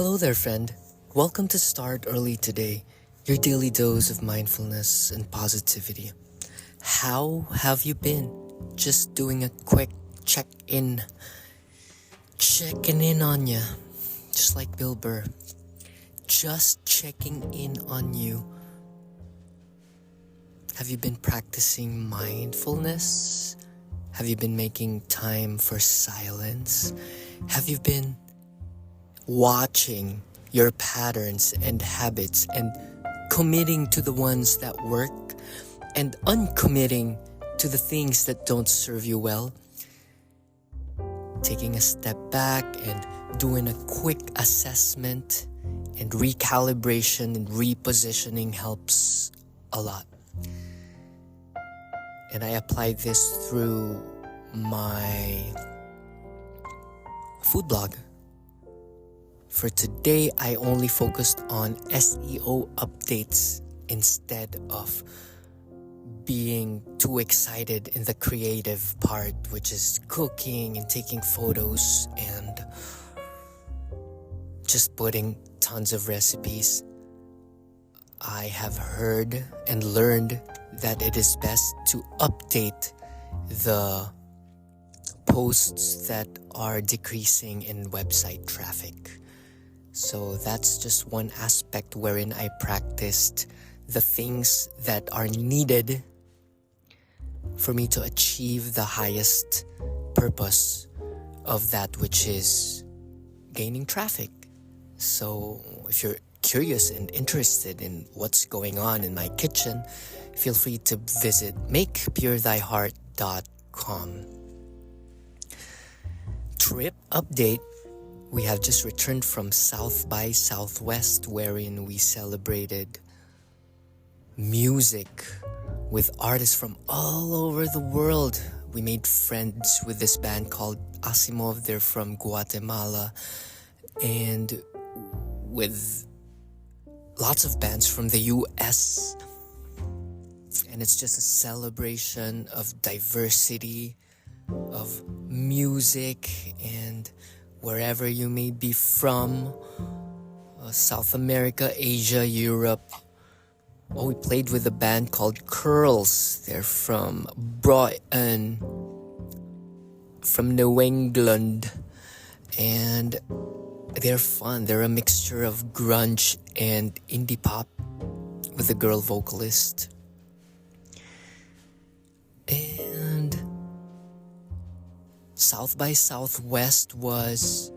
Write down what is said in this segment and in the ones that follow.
Hello there, friend. Welcome to Start Early Today, your daily dose of mindfulness and positivity. How have you been? Just doing a quick check-in. Checking in on you. Just like Bill Burr. Just checking in on you. Have you been practicing mindfulness? Have you been making time for silence? Have you been watching your patterns and habits and committing to the ones that work and uncommitting to the things that don't serve you well? Taking a step back and doing a quick assessment and recalibration and repositioning helps a lot. And I applied this through my food blog. For today, I only focused on SEO updates instead of being too excited in the creative part, which is cooking and taking photos and just putting tons of recipes. I have heard and learned that it is best to update the posts that are decreasing in website traffic. So that's just one aspect wherein I practiced the things that are needed for me to achieve the highest purpose of that, which is gaining traffic. So if you're curious and interested in what's going on in my kitchen, feel free to visit makepuretheyheart.com. Trip update. We have just returned from South by Southwest, wherein we celebrated music with artists from all over the world. We made friends with this band called Asimov. They're from Guatemala. And with lots of bands from the US. And it's just a celebration of diversity, of music, and wherever you may be from, South America, Asia, Europe. Oh, we played with a band called Curls. They're from Brighton, from New England. And they're fun. They're a mixture of grunge and indie pop with a girl vocalist. And South by Southwest was...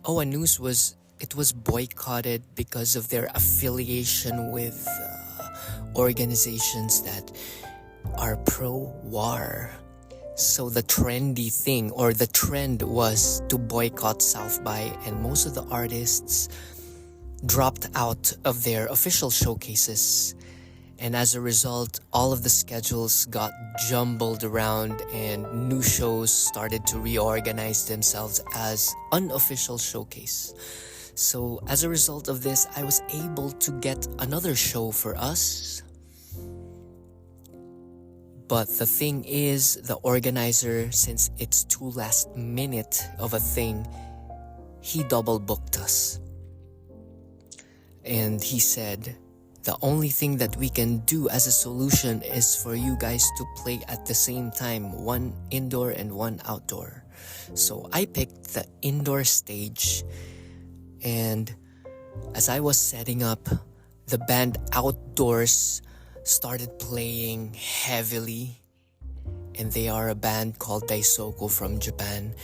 news was it was boycotted because of their affiliation with organizations that are pro-war. So the trendy thing, or the trend, was to boycott South by, and most of the artists dropped out of their official showcases. And as a result, all of the schedules got jumbled around and new shows started to reorganize themselves as unofficial showcase. So as a result of this, I was able to get another show for us. But the thing is, the organizer, since it's too last minute of a thing, he double booked us. And he said, the only thing that we can do as a solution is for you guys to play at the same time, one indoor and one outdoor. So I picked the indoor stage, and as I was setting up, the band outdoors started playing heavily. And they are a band called Daisoko from Japan,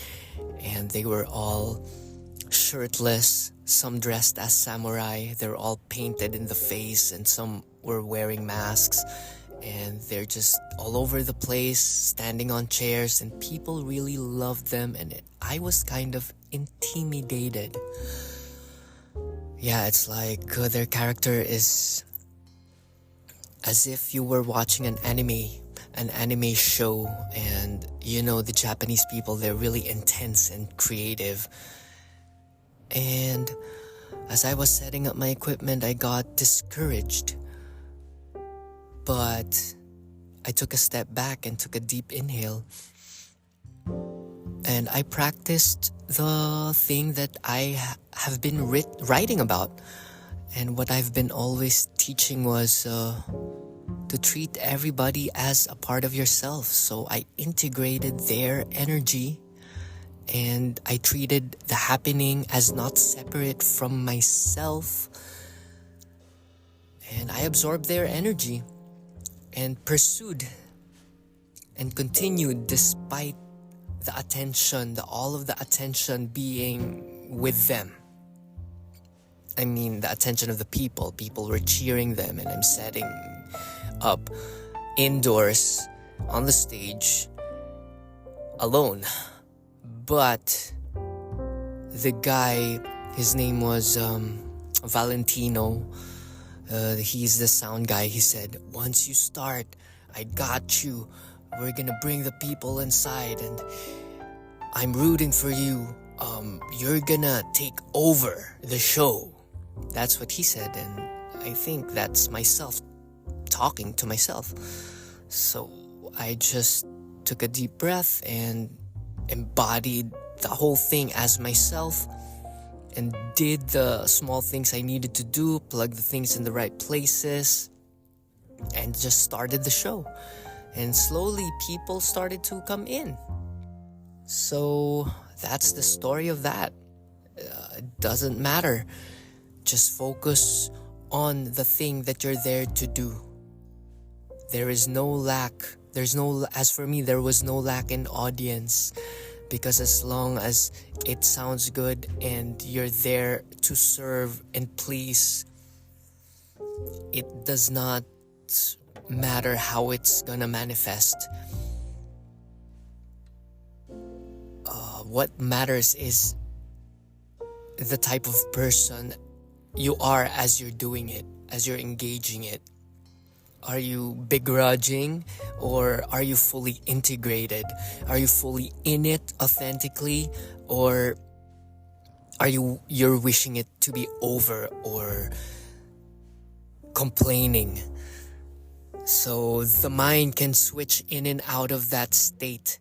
and they were all shirtless, some dressed as samurai. They're all painted in the face, and some were wearing masks, and they're just all over the place, standing on chairs, and people really loved them, and I was kind of intimidated. Yeah, it's like their character is as if you were watching an anime show, and the Japanese people, they're really intense and creative. And as I was setting up my equipment, I got discouraged. But I took a step back and took a deep inhale. And I practiced the thing that I have been writing about. And what I've been always teaching was to treat everybody as a part of yourself. So I integrated their energy and I treated the happening as not separate from myself. And I absorbed their energy and pursued and continued despite the attention, all of the attention being with them. I mean, the attention of the people. People were cheering them, and I'm setting up indoors on the stage alone. But the guy, his name was Valentino. He's the sound guy. He said, once you start, I got you. We're gonna bring the people inside and I'm rooting for you. You're gonna take over the show. That's what he said, and I think that's myself talking to myself. So I just took a deep breath and embodied the whole thing as myself and did the small things I needed to do, plug the things in the right places, and just started the show. And slowly people started to come in. So that's the story of that. It doesn't matter. Just focus on the thing that you're there to do. There is no lack. As for me, there was no lack in audience. Because as long as it sounds good and you're there to serve and please, it does not matter how it's gonna manifest. What matters is the type of person you are as you're doing it, as you're engaging it. Are you begrudging or are you fully integrated? Are you fully in it authentically, or you're wishing it to be over or complaining? So the mind can switch in and out of that state,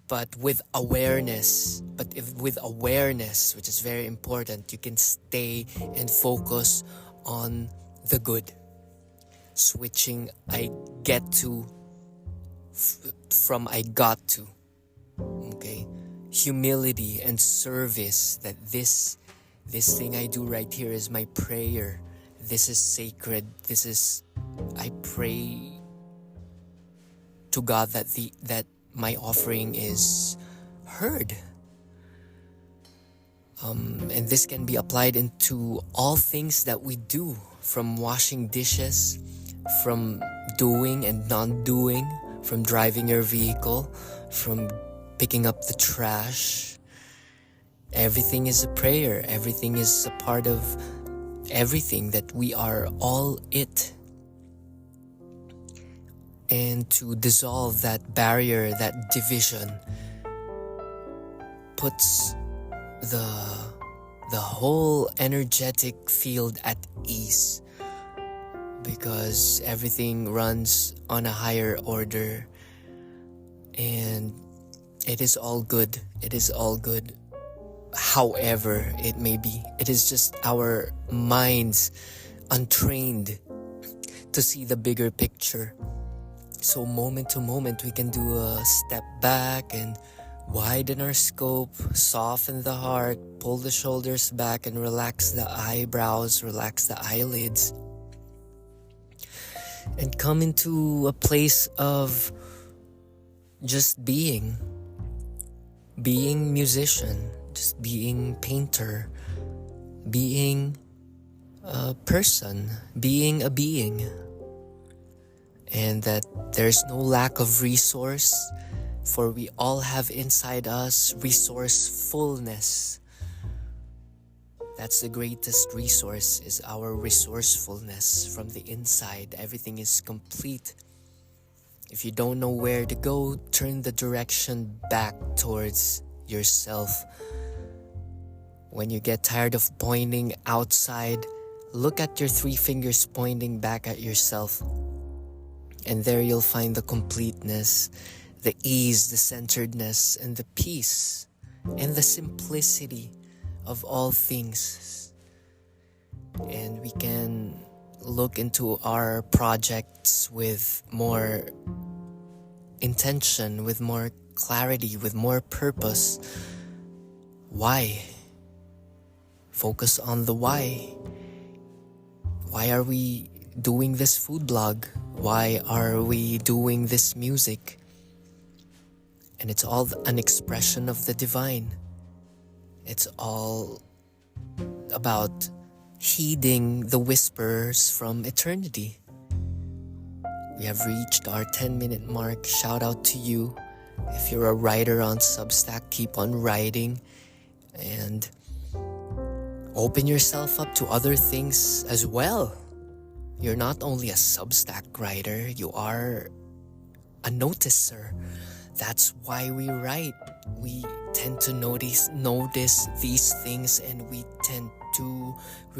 but with awareness, which is very important, you can stay and focus on the good. Switching I get to from I got to. Okay? Humility and service, that this thing I do right here is my prayer. This is sacred. I pray to God that my offering is heard. And this can be applied into all things that we do, from washing dishes, from doing and non-doing, from driving your vehicle, from picking up the trash. Everything is a prayer. Everything is a part of everything, that we are all it. And to dissolve that barrier, that division, puts the whole energetic field at ease, because everything runs on a higher order, and it is all good. It is all good. However it may be, it is just our minds untrained to see the bigger picture. So moment to moment, we can do a step back and widen our scope, soften the heart, pull the shoulders back and relax the eyebrows, relax the eyelids, and come into a place of just being musician, just being painter, being a person, being a being. And that there's no lack of resource, for we all have inside us resourcefulness. That's the greatest resource, is our resourcefulness from the inside. Everything is complete. If you don't know where to go, turn the direction back towards yourself. When you get tired of pointing outside, look at your 3 fingers pointing back at yourself. And there you'll find the completeness. the ease, the centeredness, and the peace, and the simplicity of all things. And we can look into our projects with more intention, with more clarity, with more purpose. Why? Focus on the why. Why are we doing this food blog? Why are we doing this music? And it's all an expression of the divine. It's all about heeding the whispers from eternity. We have reached our 10-minute mark. Shout out to you. If you're a writer on Substack, keep on writing and open yourself up to other things as well. You're not only a Substack writer, you are a noticer. That's why we write. We tend to notice these things, and we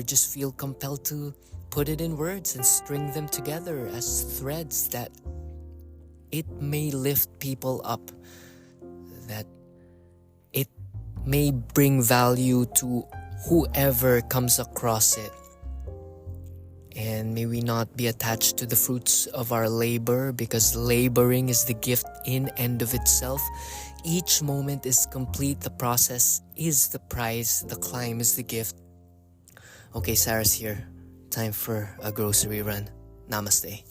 just feel compelled to put it in words and string them together as threads that it may lift people up, that it may bring value to whoever comes across it. And may we not be attached to the fruits of our labor, because laboring is the gift in and of itself. Each moment is complete. The process is the prize. The climb is the gift. Okay, Sarah's here. Time for a grocery run. Namaste.